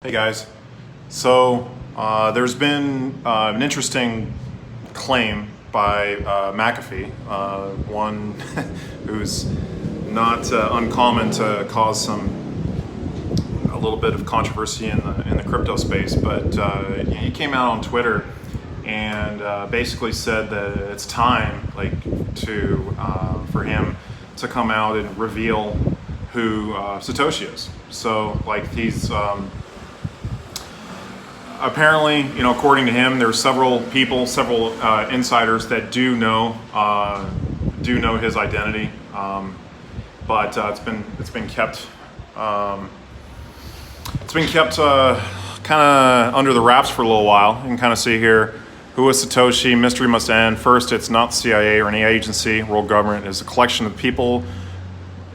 Hey guys, so there's been an interesting claim by McAfee, one who's not uncommon to cause a little bit of controversy in the crypto space, but he came out on Twitter and basically said that it's time, for him to come out and reveal who Satoshi is. So, he's apparently, according to him, there's several insiders that do know his identity, but it's been kept kind of under the wraps for a little while. You can kind of see here, who is Satoshi? Mystery must end. First, it's not the CIA or any agency. World government is a collection of people.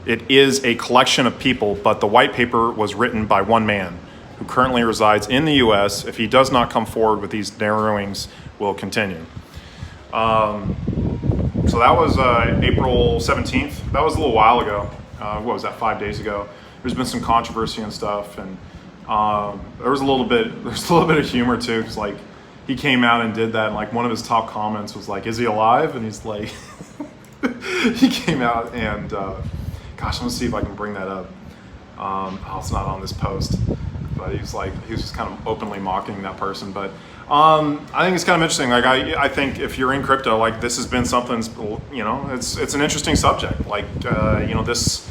It is a collection of people, but the white paper was written by one man, who currently resides in the U.S. If he does not come forward with these narrowings, will continue. So that was April 17th. That was a little while ago. What was that, 5 days ago? There's been some controversy and stuff, and there was a little bit of humor too, because he came out and did that, and one of his top comments was is he alive? And he's like, he came out and, gosh, I'm gonna see if I can bring that up. It's not on this post. But he was just kind of openly mocking that person. But I think it's kind of interesting. I think if you're in crypto, this has been something, it's an interesting subject. There's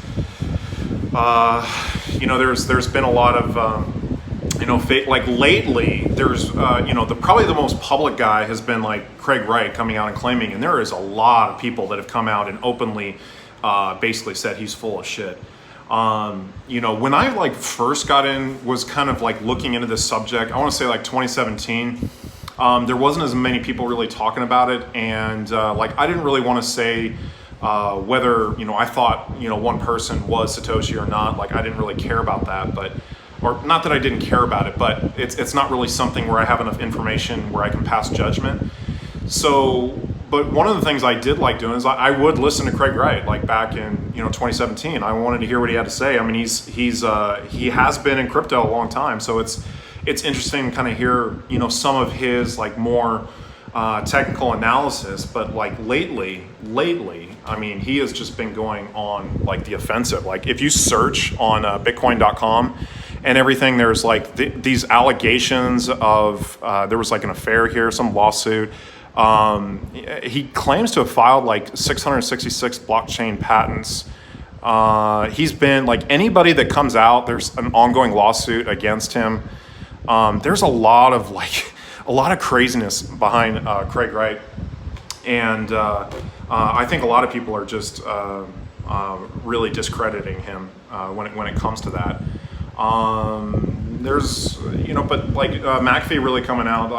been a lot of, lately, there's, probably the most public guy has been Craig Wright coming out and claiming, and there is a lot of people that have come out and openly basically said he's full of shit. When I first got in, was kind of looking into this subject, I want to say 2017, there wasn't as many people really talking about it. And I didn't really want to say whether, I thought, one person was Satoshi or not. I didn't really care about that, or not that I didn't care about it, but it's not really something where I have enough information where I can pass judgment. But one of the things I did like doing is I would listen to Craig Wright, back in 2017. I wanted to hear what he had to say. I mean, he has been in crypto a long time, so it's interesting to kind of hear some of his more technical analysis. But lately, I mean, he has just been going on the offensive. If you search on Bitcoin.com and everything, there's these allegations of there was an affair here, some lawsuit. He claims to have filed 666 blockchain patents. He's been anybody that comes out, there's an ongoing lawsuit against him. There's a lot of craziness behind Craig Wright, and I think a lot of people are just really discrediting him when it comes to that. There's but McAfee really coming out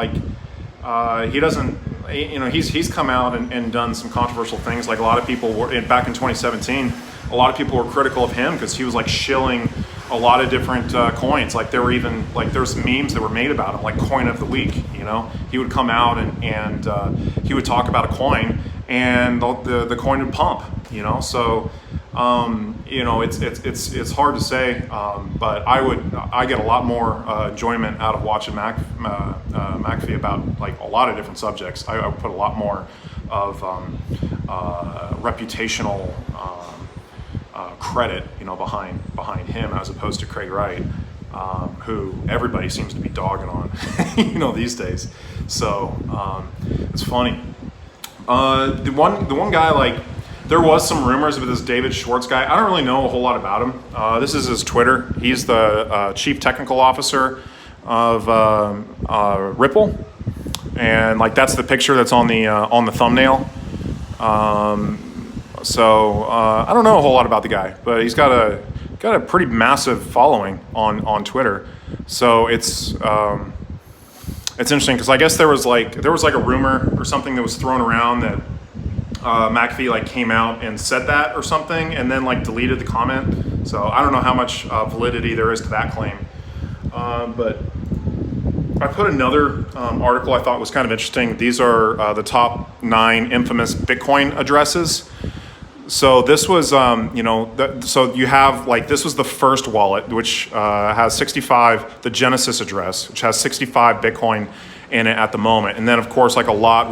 he doesn't. He's come out and done some controversial things. A lot of people were back in 2017. A lot of people were critical of him because he was shilling a lot of different coins. There were even there's memes that were made about him, coin of the week. He would come out and he would talk about a coin, and the coin would pump. So it's hard to say, but I get a lot more enjoyment out of watching McAfee about a lot of different subjects. I would put a lot more of reputational credit behind him as opposed to Craig Wright, who everybody seems to be dogging on these days. So it's funny. The one guy there was some rumors of this David Schwartz guy. I don't really know a whole lot about him. This is his Twitter. He's the chief technical officer of Ripple, and that's the picture that's on the thumbnail. So I don't know a whole lot about the guy, but he's got a pretty massive following on Twitter. So it's interesting because I guess there was a rumor or something that was thrown around that McAfee came out and said that or something, and then deleted the comment. So I don't know how much validity there is to that claim. But I put another article I thought was kind of interesting. These are the top 9 infamous Bitcoin addresses. So this was, so you have like, this was the first wallet, which has 65, the Genesis address, which has 65 Bitcoin in it at the moment. And then of course, like a lot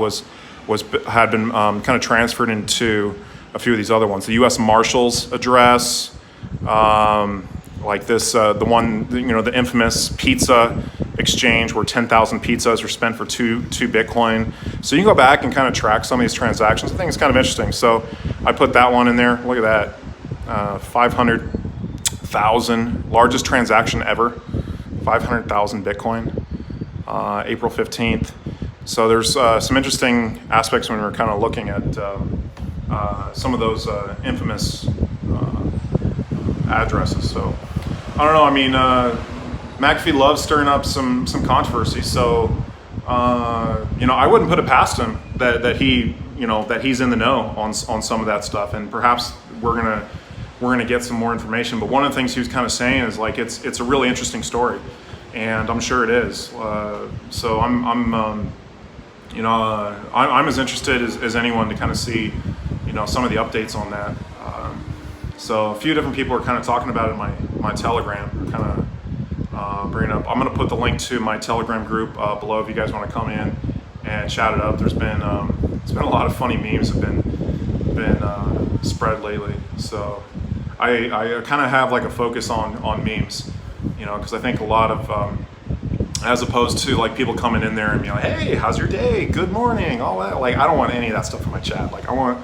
had been kind of transferred into a few of these other ones. The U.S. Marshals address, like this, the one, the infamous pizza exchange where 10,000 pizzas are spent for two Bitcoin. So you can go back and kind of track some of these transactions. I think it's kind of interesting. So I put that one in there. Look at that, 500,000, largest transaction ever, 500,000 Bitcoin, April 15th. So there's some interesting aspects when we're kind of looking at some of those infamous addresses. So I don't know. I mean, McAfee loves stirring up some controversy. So I wouldn't put it past him that he that he's in the know on some of that stuff, and perhaps we're gonna get some more information. But one of the things he was kind of saying is like it's a really interesting story, and I'm sure it is. So I'm as interested as anyone to kind of see some of the updates on that. So a few different people are kind of talking about it in my Telegram, kind of bringing up. I'm going to put the link to my Telegram group below if you guys want to come in and chat it up. There's been a lot of funny memes have been spread lately. So I kind of have like a focus on memes, because I think a lot of as opposed to like people coming in there and being like, hey, how's your day? Good morning, all that. Like I don't want any of that stuff in my chat. Like I want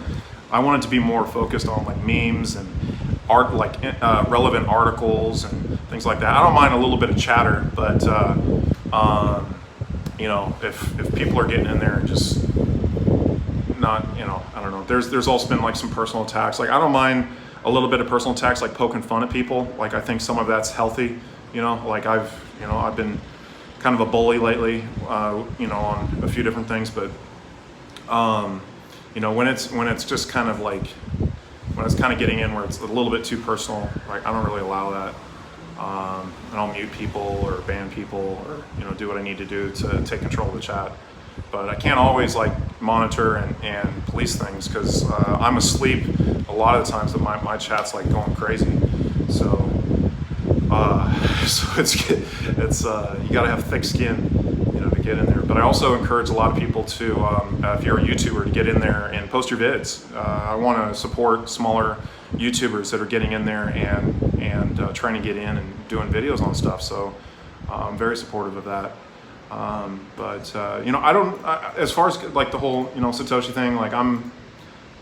it to be more focused on like memes and art, like relevant articles and things like that. I don't mind a little bit of chatter, but if people are getting in there and just not, I don't know. There's also been like some personal attacks. Like I don't mind a little bit of personal attacks, like poking fun at people. Like I think some of that's healthy. Like I've been kind of a bully lately, on a few different things, but when it's just kind of like, when it's kind of getting in where it's a little bit too personal, like I don't really allow that. And I'll mute people or ban people or, do what I need to do to take control of the chat. But I can't always like monitor and police things because I'm asleep a lot of the times that my chat's like going crazy. So it's you gotta have thick skin, to get in there. But I also encourage a lot of people to, if you're a YouTuber, to get in there and post your vids. I want to support smaller YouTubers that are getting in there and trying to get in and doing videos on stuff. So I'm very supportive of that. As far as like the whole, Satoshi thing, like I'm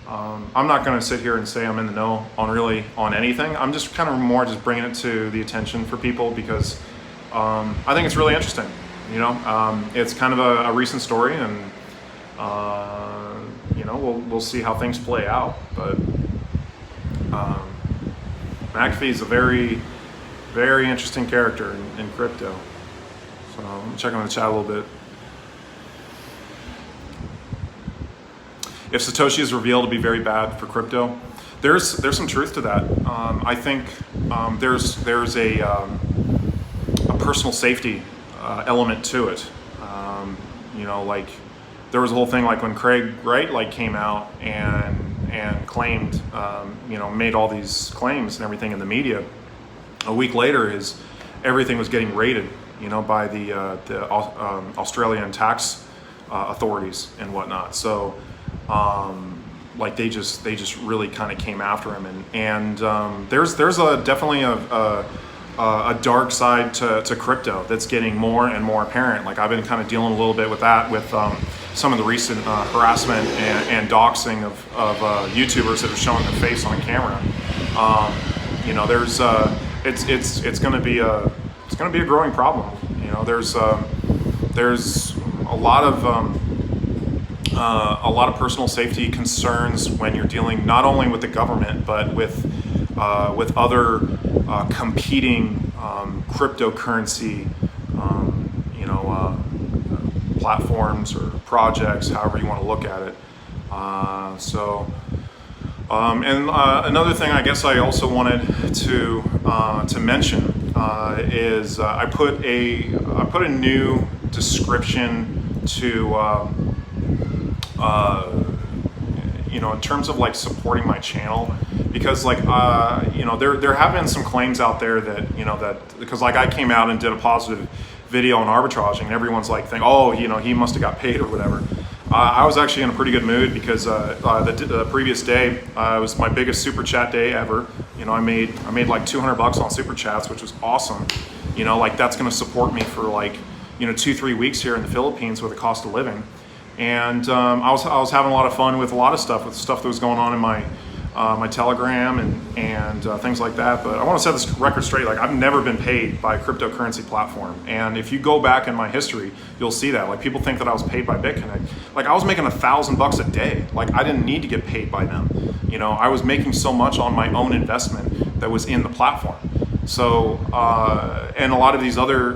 not going to sit here and say I'm in the know on anything. I'm just kind of more just bringing it to the attention for people because I think it's really interesting. It's kind of a recent story, and we'll see how things play out. But McAfee is a very, very interesting character in crypto. So let me check on the chat a little bit. If Satoshi is revealed to be very bad for crypto, there's some truth to that. I think there's a personal safety element to it. Like there was a whole thing like when Craig Wright like came out and claimed, made all these claims and everything in the media. A week later, everything was getting raided, by the Australian tax authorities and whatnot. So like they just really kind of came after him, and there's definitely a dark side to crypto that's getting more and more apparent. Like I've been kind of dealing a little bit with that with some of the recent harassment and doxing of YouTubers that are showing their face on camera. It's going to be a growing problem. There's a lot of personal safety concerns when you're dealing not only with the government but with other competing cryptocurrency platforms or projects, however you want to look at it. Another thing I guess I also wanted to mention is I put a new description to in terms of like supporting my channel, because like there have been some claims out there that that because like I came out and did a positive video on arbitraging, and everyone's like thinking, oh, he must have got paid or whatever. I was actually in a pretty good mood because the previous day was my biggest super chat day ever. I made like $200 on super chats, which was awesome. Like that's going to support me for like 2-3 weeks here in the Philippines with the cost of living. And I was having a lot of fun with a lot of stuff, that was going on in my Telegram and things like that. But I want to set this record straight. Like I've never been paid by a cryptocurrency platform. And if you go back in my history, you'll see that. Like people think that I was paid by BitConnect. Like I was making $1,000 a day. Like I didn't need to get paid by them. I was making so much on my own investment that was in the platform. So, and a lot of these other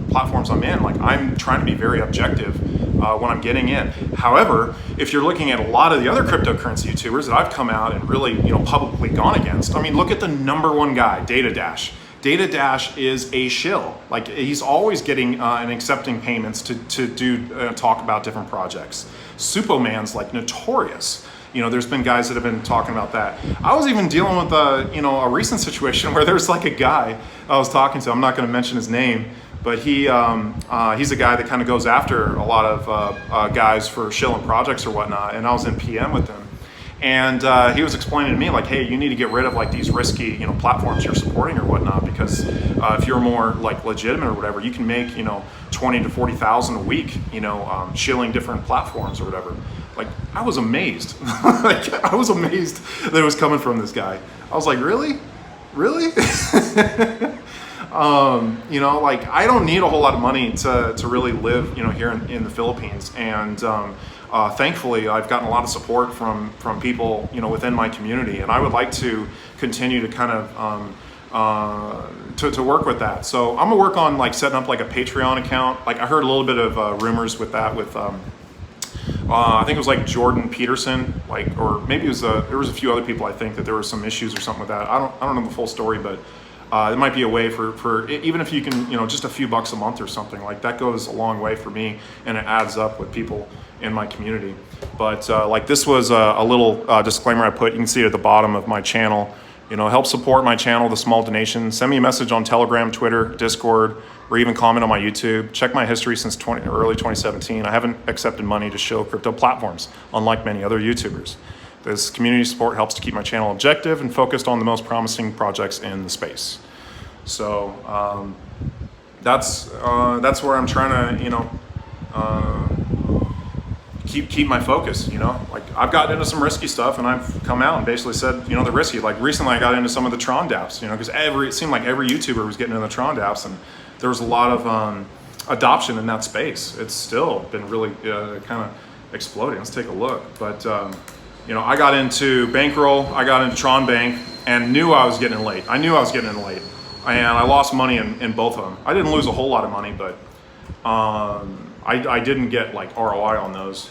platforms I'm in, like I'm trying to be very objective when I'm getting in. However, if you're looking at a lot of the other cryptocurrency YouTubers that I've come out and really, publicly gone against, I mean, look at the #1 guy, DataDash. DataDash is a shill. Like he's always getting and accepting payments to do talk about different projects. Supoman's like notorious. There's been guys that have been talking about that. I was even dealing with a recent situation where there's like a guy I was talking to. I'm not going to mention his name, but he's a guy that kind of goes after a lot of guys for shilling projects or whatnot. And I was in PM with him, and he was explaining to me like, hey, you need to get rid of like these risky platforms you're supporting or whatnot, because if you're more like legitimate or whatever, you can make 20 to 40,000 a week shilling different platforms or whatever. Like I was amazed. Like I was amazed that it was coming from this guy. I was like, really? Like I don't need a whole lot of money to really live, here in the Philippines. And thankfully, I've gotten a lot of support from people, within my community. And I would like to continue to kind of to work with that. So I'm gonna work on like setting up like a Patreon account. Like I heard a little bit of rumors with that with. I think it was like Jordan Peterson, like, or maybe it was there was a few other people. I think that there were some issues or something with that. I don't know the full story, but it might be a way for even if you can, just a few bucks a month or something, like that goes a long way for me, and it adds up with people in my community. But like this was a little disclaimer I put. You can see it at the bottom of my channel. Help support my channel, the small donation. Send me a message on Telegram, Twitter, Discord, or even comment on my YouTube. Check my history since early 2017. I haven't accepted money to show crypto platforms, unlike many other YouTubers. This community support helps to keep my channel objective and focused on the most promising projects in the space. So that's where I'm trying to, keep my focus, like I've gotten into some risky stuff, and I've come out and basically said, the risky, like recently I got into some of the Tron DApps, because it seemed like every YouTuber was getting into the Tron DApps, and there was a lot of adoption in that space. It's still been really kind of exploding. Let's take a look. But, I got into Bankroll, I got into Tron Bank, and knew I was getting in late. I knew I was getting in late, and I lost money in both of them. I didn't lose a whole lot of money, but I didn't get like ROI on those.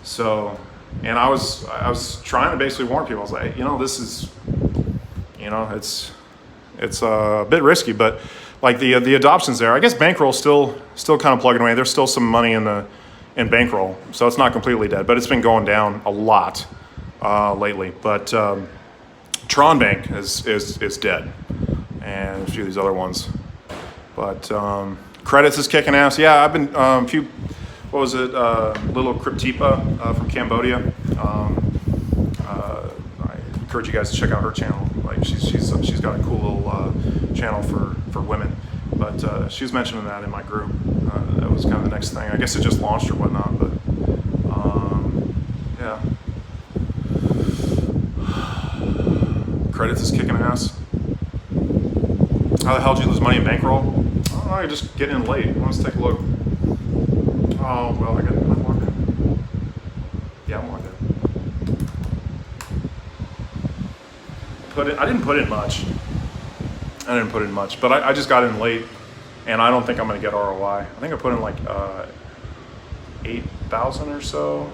So, and I was trying to basically warn people. I was like, this is, it's a bit risky, but like the adoption's there. I guess Bankroll's still kind of plugging away. There's still some money in Bankroll, so it's not completely dead, but it's been going down a lot lately. But Tron Bank is dead, and a few of these other ones. But Credits is kicking ass. Yeah, I've been a few. What was it? Little Cryptipa from Cambodia. I encourage you guys to check out her channel. Like she's got a cool little channel for women. But she was mentioning that in my group. That was kind of the next thing. I guess it just launched or whatnot. But yeah. Credits is kicking ass. How the hell did you lose money in Bankroll? Oh, I just get in late. Let's take a look. Oh, well, I'm logged in. Yeah, I'm logged in. I didn't put in much. But I just got in late, and I don't think I'm going to get ROI. I think I put in like 8,000 or so.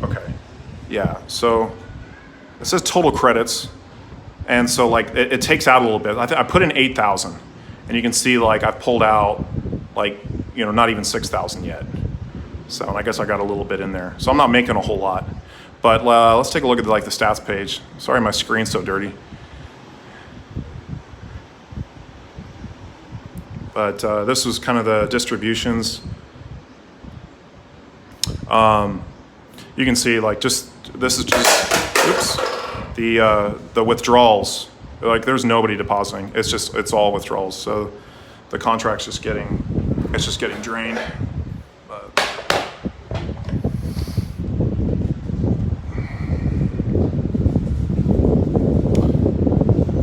Okay. Yeah, so it says total credits. And so like it takes out a little bit. I put in 8,000, and you can see like I've pulled out like, not even 6,000 yet. So and I guess I got a little bit in there. So I'm not making a whole lot. But let's take a look at the stats page. Sorry, my screen's so dirty. But this was kind of the distributions. You can see like this is just the withdrawals. Like there's nobody depositing. It's all withdrawals. So the contract's just getting drained.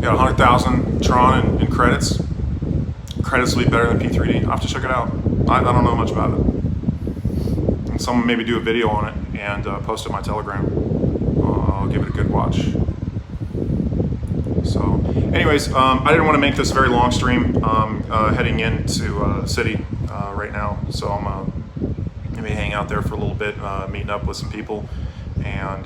Got 100,000 Tron in credits. Credits will be better than P3D. I'll have to check it out. I don't know much about it. And someone maybe do a video on it and post it on my Telegram. I'll give it a good watch. So, anyways, I didn't want to make this a very long stream. Heading into the city right now, so I'm gonna be hanging out there for a little bit, meeting up with some people, and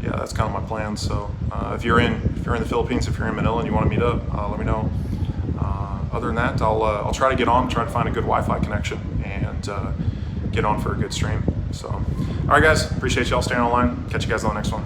yeah, that's kind of my plan. So if you're in the Philippines, if you're in Manila and you want to meet up, let me know. Other than that, I'll try to find a good Wi-Fi connection and get on for a good stream. So, all right, guys, appreciate y'all staying online. Catch you guys on the next one.